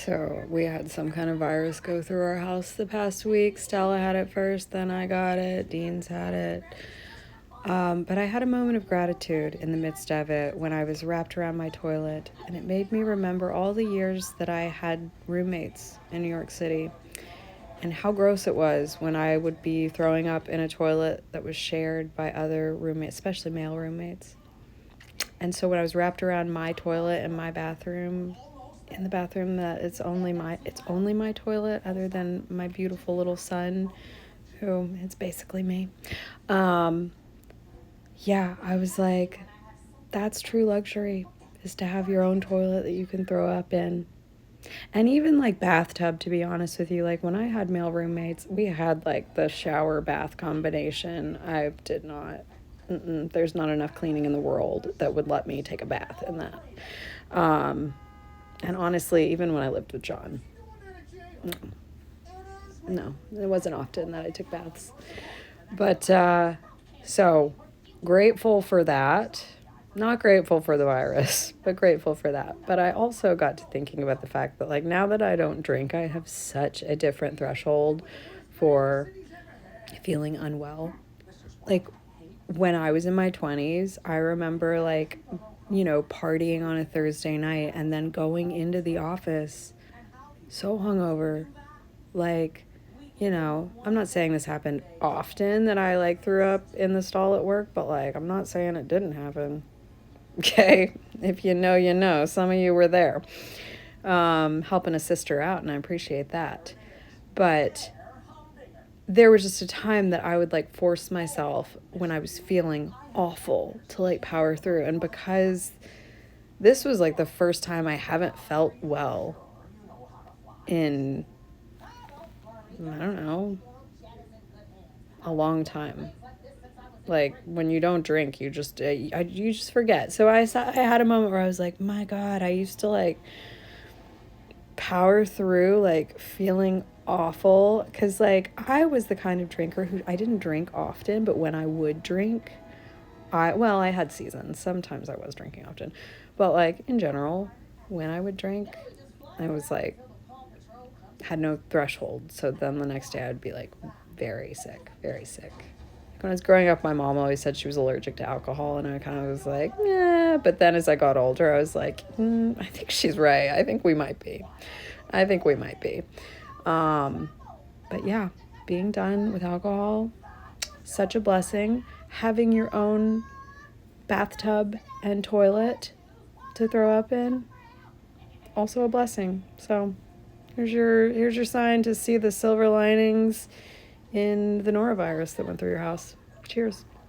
So we had some kind of virus go through our house the past week. Stella had it first, then I got it. Dean's had it. But I had a moment of gratitude in the midst of it when I was wrapped around my toilet, and it made me remember all the years that I had roommates in New York City and how gross it was when I would be throwing up in a toilet that was shared by other roommates, especially male roommates. And so when I was wrapped around my toilet in my bathroom, in the bathroom that it's only my toilet other than my beautiful little son, who it's basically me. Yeah, I was like, that's true luxury, is to have your own toilet that you can throw up in. And even like bathtub, to be honest with you, like when I had male roommates, we had like the shower bath combination. I did not, there's not enough cleaning in the world that would let me take a bath in that. And honestly, even when I lived with John, no, it wasn't often that I took baths. But so grateful for that. Not grateful for the virus, but grateful for that. But I also got to thinking about the fact that, like, now that I don't drink, I have such a different threshold for feeling unwell. Like, when I was in my 20s, I remember, like, partying on a Thursday night and then going into the office so hungover. Like, I'm not saying this happened often that I, like, threw up in the stall at work, but, like, I'm not saying it didn't happen. Okay, if you know, you know. Some of you were there, helping a sister out, and I appreciate that. But there was just a time that I would like force myself when I was feeling awful to like power through. And because this was like the first time I haven't felt well in, I don't know, a long time. Like when you don't drink, you just forget. So I had a moment where I was like, my God, I used to like power through like feeling awful, because like I was the kind of drinker who, I didn't drink often, but when I would drink, I had seasons. Sometimes I was drinking often, but like in general, when I would drink, I was like, had no threshold. So then the next day I'd be like very sick, very sick. When I was growing up, my mom always said she was allergic to alcohol, and I kind of was like, yeah. But then as I got older, I was like, I think she's right. I think we might be. But yeah, being done with alcohol, such a blessing. Having your own bathtub and toilet to throw up in, also a blessing. So here's your sign to see the silver linings in the norovirus that went through your house. Cheers.